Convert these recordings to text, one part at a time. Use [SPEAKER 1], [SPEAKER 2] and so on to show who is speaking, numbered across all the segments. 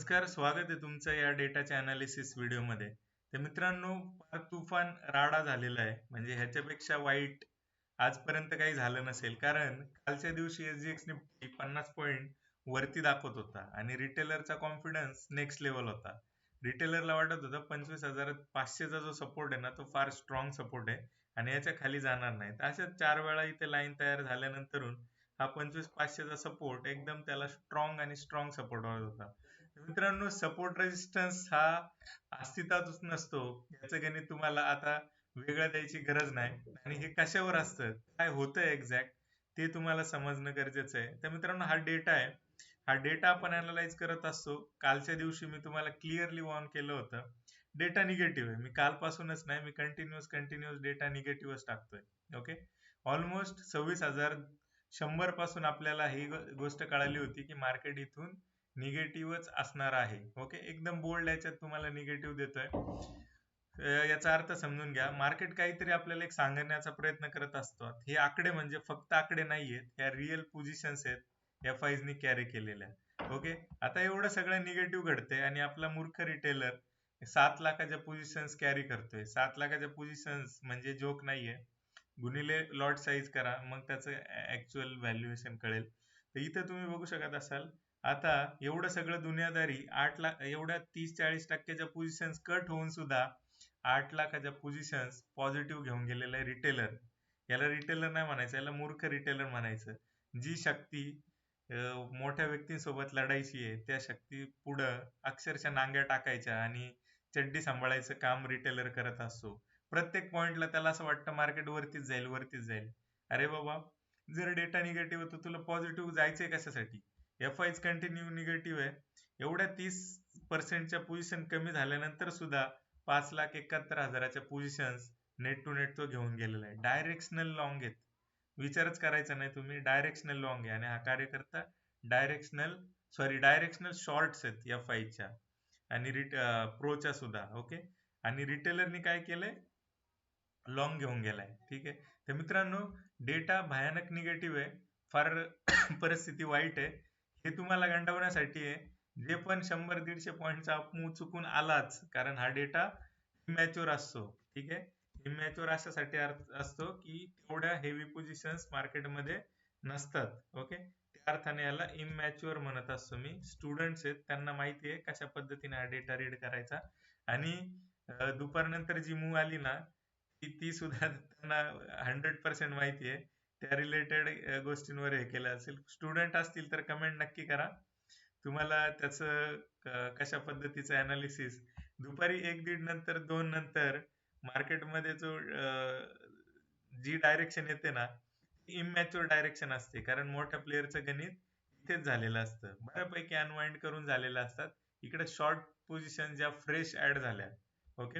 [SPEAKER 1] नमस्कार, स्वागत आहे तुमचं या डेटाच्या अनालिसिस व्हिडिओमध्ये. तर मित्रांनो, फार तुफान राडा झालेला आहे. म्हणजे ह्याच्यापेक्षा वाईट आजपर्यंत काही झालं नसेल. कारण कालच्या दिवशी SGX निफ्टी 50 पॉईंट वरती दाखवत होता आणि रिटेलरचा कॉन्फिडन्स नेक्स्ट लेवल होता. रिटेलरला वाटत होतं 25,500चा जो सपोर्ट आहे ना, तो फार स्ट्रॉंग सपोर्ट आहे आणि याच्या खाली जाणार नाही. तर अशा 4 वेळा इथे लाईन तयार झाल्यानंतरून हा 25,500चा सपोर्ट एकदम त्याला स्ट्रॉंग आणि स्ट्रॉंग सपोर्ट होत होता. मित्रांनो, सपोर्ट रेजिस्टन्स हा अस्तित्वातच नसतो याचं गणित तुम्हाला आता वेगळं द्यायची गरज नाही. आणि हे कशावर असतं, काय होतं एक्झॅक्ट, ते तुम्हाला समजणं गरजेचं आहे. तर मित्रांनो, हा डेटा आहे. हा डेटा आपण अनालाइज करत असतो. कालच्या दिवशी मी तुम्हाला क्लिअरली वॉर्न केलं होतं, डेटा निगेटिव्ह आहे. मी कालपासूनच नाही, मी कंटिन्युअस डेटा निगेटिव्हच टाकतोय. ओके, ऑलमोस्ट 26,100 पासून आपल्याला ही गोष्ट कळाली होती की मार्केट इथून निगेटिव्हच असणार आहे. ओके, एकदम बोल्ड याच्यात तुम्हाला निगेटिव्ह देतोय. याचा अर्थ समजून घ्या, मार्केट काहीतरी आपल्याला एक सांगण्याचा प्रयत्न करत असतो. हे आकडे म्हणजे फक्त आकडे नाहीयेत, ह्या रिअल पोझिशन्स आहेत एफआयजनी कॅरी केलेल्या. ओके, आता एवढं सगळं निगेटिव्ह घडतंय आणि आपला मूर्ख रिटेलर 7 लाखाच्या पोझिशन्स कॅरी करतोय. 7 लाखाच्या पोझिशन्स म्हणजे जोक नाहीये. गुणिले लॉट साईज करा, मग त्याचं ऍक्च्युअल व्हॅल्युएशन कळेल. तर इथं तुम्ही बघू शकत असाल, आता एवढं सगळं दुनियादारी 8 लाख एवढ्या 30-40% पोझिशन्स कट होऊन सुद्धा 8 लाखाच्या पोझिशन्स पॉझिटिव्ह घेऊन गेलेला आहे रिटेलर. याला रिटेलर नाही म्हणायचं, याला मूर्ख रिटेलर म्हणायचं. जी शक्ती मोठ्या व्यक्तींसोबत लढायची आहे, त्या शक्ती पुढं अक्षरशः नांग्या टाकायच्या आणि चड्डी सांभाळायचं काम रिटेलर करत असतो. प्रत्येक पॉइंटला त्याला असं वाटतं मार्केट वरतीच जाईल, वरतीच जाईल. अरे बाबा, जर डेटा निगेटिव्ह होतो, तुला पॉझिटिव्ह जायचंय कशासाठी? एफआयच कंटिन्यू निगेटिव्ह आहे. एवढ्या 30%च्या पोझिशन कमी झाल्यानंतर सुद्धा 5,71,000च्या पोझिशन्स नेट टू नेट तो घेऊन गेलेला आहे. डायरेक्शनल लॉंग आहेत, विचारच करायचा नाही तुम्ही. डायरेक्शनल लॉंग आहे आणि हा कार्यकर्ता डायरेक्शनल शॉर्ट्स आहेत एफआयच्या आणि प्रोच्या सुद्धा. ओके, आणि रिटेलरनी काय केलंय, लॉंग घेऊन गेलाय. ठीक आहे, तर मित्रांनो, डेटा भयानक निगेटिव्ह आहे, फार परिस्थिती वाईट आहे. हे तुम्हाला गंडवण्यासाठी आहे. जे पण 100-150 पॉईंटचा अपमूव चुकून आलाच, कारण हा डेटा इमॅच्युअर असतो. ठीक आहे, इमॅच्युअर अशासाठी असतो की तेवढ्या हेवी पोझिशन्स मार्केटमध्ये नसतात. ओके, त्या अर्थाने याला इमॅच्युअर म्हणत असतो मी. स्टुडंट्स आहेत, त्यांना माहिती आहे कशा पद्धतीने हा डेटा रीड करायचा. आणि दुपारनंतर जी मूव आली ना, ती सुद्धा त्यांना 100% माहिती आहे. त्या रिलेटेड गोष्टींवर हे केलं असेल. स्टुडंट असतील तर कमेंट नक्की करा, तुम्हाला त्याचं कशा पद्धतीचं अनालिसिस दुपारी 1-1:30 नंतर 2 नंतर मार्केटमध्ये जो जी डायरेक्शन येते ना, इमॅच्युअर डायरेक्शन असते. कारण मोठ्या प्लेअरचं गणित इथेच झालेलं असतं, बऱ्यापैकी अनवाइंड करून झालेलं असतात. इकडे शॉर्ट पोझिशन ज्या फ्रेश ऍड झाल्या. ओके,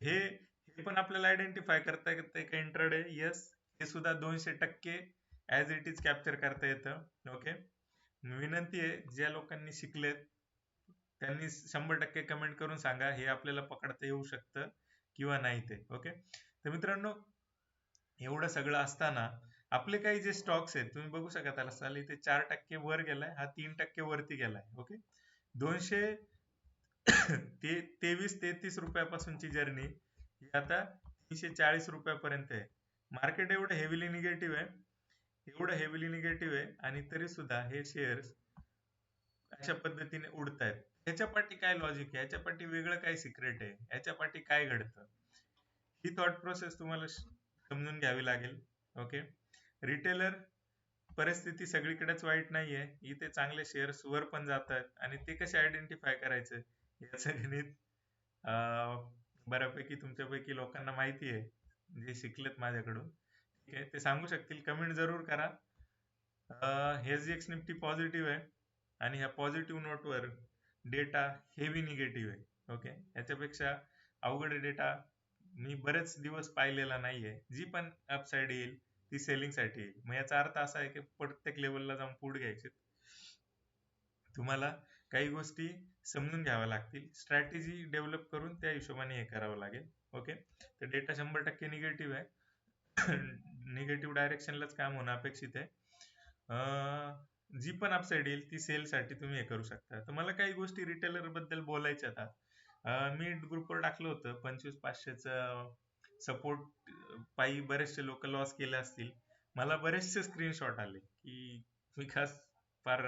[SPEAKER 1] हे हे पण आपल्याला आयडेंटिफाय करता येतं का इंट्राडे? येस, हे सुद्धा 200% ऍज इट इज कॅप्चर करता येतं. ओके, विनंती आहे, ज्या लोकांनी शिकलेत त्यांनी 100% कमेंट करून सांगा हे आपल्याला पकडता येऊ शकतं किंवा नाही ते. ओके, तर मित्रांनो, एवढं सगळं असताना आपले काही जे स्टॉक्स आहेत, तुम्ही बघू शकत असाल, इथे 4% वर गेलाय, हा 3% वरती गेलाय. ओके, 223-33 रुपयापासूनची जर्नी ही आता 340 रुपयापर्यंत आहे. मार्केट एवढं हेविली निगेटिव्ह आहे आणि तरी सुद्धा हे शेअर्स अशा पद्धतीने उडतायत. ह्याच्या पाठी काय लॉजिक आहे, ह्याच्या पाठी वेगळं काय सिक्रेट आहे, ह्याच्या पाठी काय घडतं, ही थॉट प्रोसेस तुम्हाला समजून घ्यावी लागेल. ओके, रिटेलर परिस्थिती सगळीकडेच वाईट नाहीये, इथे चांगले शेअर्स वर पण जातात आणि ते कसे आयडेंटिफाय करायचं याचं गणित बऱ्यापैकी तुमच्यापैकी लोकांना माहिती आहे, जे शिकलेत माझ्याकडून. ठीक आहे, ते सांगू शकतील, कमेंट जरूर करा. SGX निफ्टी पॉझिटिव्ह आहे आणि ह्या पॉझिटिव्ह नोटवर डेटा हेवी निगेटिव्ह आहे. ओके, याच्यापेक्षा अवघड डेटा मी बरेच दिवस पाहिलेला नाहीये. जी पण अपसाइड येईल ती सेलिंग साठी येईल. मग याचा अर्थ असा आहे की प्रत्येक लेवलला जाऊन पुढे घ्यायचे. तुम्हाला काही गोष्टी समजून घ्याव्या लागतील, स्ट्रॅटेजी डेव्हलप करून त्या हिशोबाने हे करावं लागेल. ओके, तर डेटा 100% निगेटिव्ह आहे. निगेटिव्ह डायरेक्शनलाच काम होणं अपेक्षित आहे. जी पण अपसाईड येईल ती सेलसाठी तुम्ही हे करू शकता. तर मला काही गोष्टी रिटेलर बद्दल बोलायच्या आता. मी ग्रुपवर टाकलं होतं 25,500चं सपोर्ट पायी बरेचसे लोक लॉस केले असतील. मला बरेचसे स्क्रीनशॉट आले की विकास फार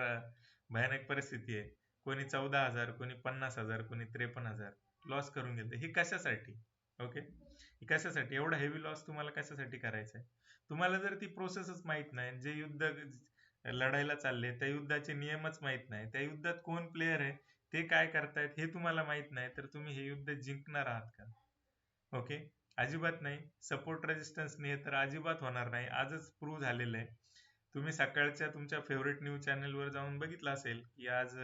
[SPEAKER 1] भयानक परिस्थिती आहे. कोणी 14,000, कोणी 50,000, कोणी 53,000 लॉस करून घेते. हे कशासाठी? ओके, हे कशासाठी एवढा हेवी लॉस तुम्हाला कशासाठी करायचा आहे? तुम्हाला जर ती प्रोसेसच माहित नाही, जे युद्ध लढायला चालले त्या युद्धाचे नियमच माहित नाही, त्या युद्धात कोण प्लेयर आहे, ते काय करतायत हे तुम्हाला माहित नाही, तर तुम्ही हे युद्ध जिंकणार आहात का? ओके, अजिबात नाही. सपोर्ट रेजिस्टन्सने हे तर अजिबात होणार नाही. आजच प्रूव्ह झालेलं आहे. तुम्ही सकाळच्या तुमच्या फेवरेट न्यूज चॅनलवर जाऊन बघितलं असेल की आज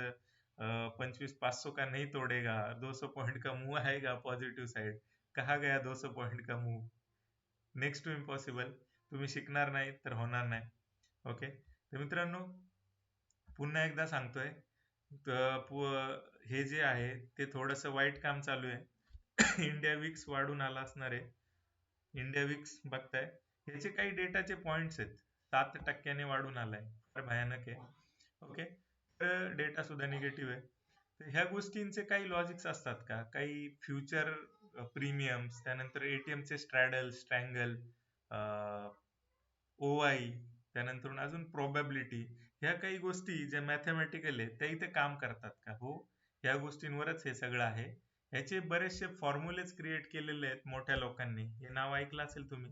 [SPEAKER 1] 25,500 का नहीं तोडेगा, 200 पॉइंट का मूव आएगा पॉझिटिव्ह साईड, कहा गया 200 पॉइंट का मूव, नेक्स्ट टू इम्पॉसिबल. तुम्ही शिकणार नाही तर होणार नाही. ओके, तर मित्रांनो पुन्हा एकदा सांगतोय, हे जे आहे ते थोडंसं वाईट काम चालू आहे. इंडिया विक्स वाढून आला असणार आहे. इंडिया विक्स बघताय, ह्याचे काही डेटाचे पॉइंट्स आहेत. 7% वाढून आलाय, फार भयानक आहे. ओके, तर डेटा सुद्धा निगेटिव्ह आहे. तर ह्या गोष्टींचे काही लॉजिक्स असतात का? काही फ्युचर प्रीमियम्स, त्यानंतर एटीएमचे स्ट्रॅडल स्ट्रँगल, ओआय, त्यानंतर अजून प्रोबॅबिलिटी, ह्या काही गोष्टी ज्या मॅथमॅटिकल आहेत त्या इथे काम करतात का? हो, ह्या गोष्टींवरच हे सगळं आहे. ह्याचे बरेचसे फॉर्म्युलेच क्रिएट केलेले आहेत मोठ्या लोकांनी. हे नाव ऐकलं असेल तुम्ही.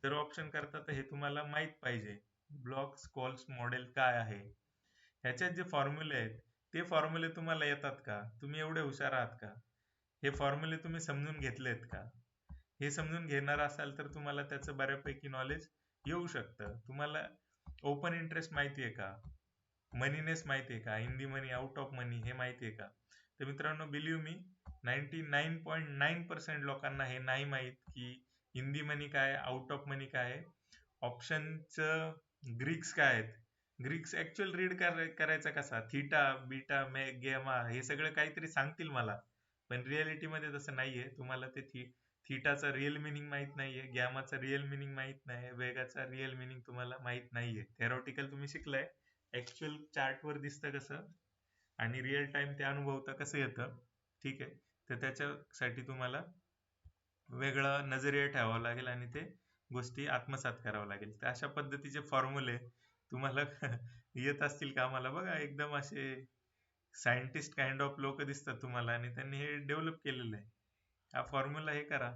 [SPEAKER 1] जर ऑप्शन करता तर हे तुम्हाला माहित पाहिजे. ब्लॉक स्कॉल्स मॉडेल काय आहे? ह्याच्यात जे फॉर्म्युले आहेत ते फॉर्म्युले तुम्हाला येतात का? तुम्ही एवढे हुशार आहात का? हे फॉर्म्युले तुम्ही समजून घेतलेत का? हे समजून घेणार असाल तर तुम्हाला त्याचं बऱ्यापैकी नॉलेज येऊ शकतं. तुम्हाला ओपन इंटरेस्ट माहिती आहे का? मनीनेस माहिती आहे का? In the money, out of money हे माहिती आहे का? तर मित्रांनो बिलीव्ह मी, 99.9% लोकांना हे नाही माहित की इन दी मनी काय, आउट ऑफ मनी काय आहे, ऑप्शनचं ग्रीक्स काय आहेत, ग्रीक्स ऍक्च्युअल रीड करायचा कसा, थीटा बीटा गेमा हे सगळं काहीतरी सांगतील मला, पण रियालिटी मध्ये तसं नाहीये. तुम्हाला ते थीटाचा रिअल मिनिंग माहित नाहीये, गॅमाचा रिअल मिनिंग माहित नाही, वेगाचा रिअल मिनिंग तुम्हाला माहित नाहीये. थेरॉटिकल तुम्ही शिकलाय, ऍक्च्युअल चार्टवर दिसतं कसं आणि रिअल टाइम ते अनुभवता कसं येतं. ठीक आहे, तर त्याच्यासाठी तुम्हाला वेगळा नजरिया ठेवावा लागेल आणि ते गोष्टी आत्मसात करावं लागेल. तर अशा पद्धतीचे फॉर्म्युले तुम्हाला येत असतील कामाला बघा, एकदम असे सायंटिस्ट काइंड ऑफ लोक दिसतात तुम्हाला आणि त्यांनी हे डेव्हलप केलेलं आहे. हा फॉर्म्युला हे करा,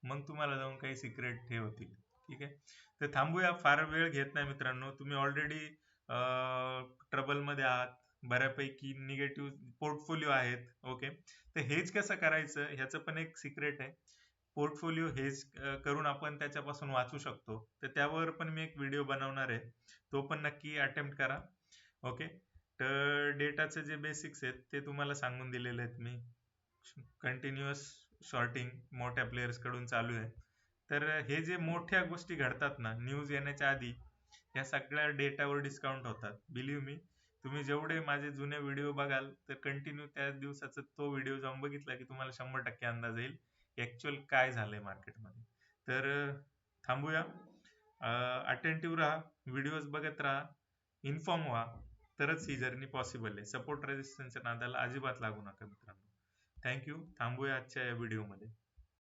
[SPEAKER 1] मग तुम्हाला जाऊन काही सिक्रेट हे होतील. ठीक आहे, तर थांबूया, फार वेळ घेत नाही मित्रांनो. तुम्ही ऑलरेडी ट्रबल मध्ये आहात, बऱ्यापैकी निगेटिव्ह पोर्टफोलिओ आहेत. ओके, तर हेज कसं करायचं ह्याचं पण एक सिक्रेट आहे. पोर्टफोलिओ हेज करून आपण त्याच्यापासून वाचू शकतो. तर त्यावर पण मी एक व्हिडिओ बनवणार आहे, तो पण नक्की अटेम्प्ट करा. ओके, तर डेटाचे जे बेसिक्स आहेत ते तुम्हाला सांगून दिलेले आहेत मी. कंटिन्युअस शॉर्टिंग मोठ्या प्लेयर्स कडून चालू आहे. तर हे जे मोठ्या गोष्टी घडतात ना न्यूज येण्याच्या आधी, या सगळ्या डेटावर डिस्काउंट होतात. बिलीव्ह मी, तुम्ही जेवढे माझे जुने व्हिडिओ बघाल तर कंटिन्यू त्या दिवसाचा तो व्हिडिओ जाऊन बघितला की तुम्हाला 100% अंदाज येईल ऍक्च्युअल काय झालंय मार्केटमध्ये. तर थांबूया, अटेंटिव्ह राहा, व्हिडिओज बघत राहा, इन्फॉर्म व्हा, तरच ही जर्नी पॉसिबल आहे. सपोर्ट रेजिस्टन्सच्या नादाला अजिबात लागू नका मित्रांनो. थँक्यू. थांबूया आजच्या या व्हिडिओमध्ये.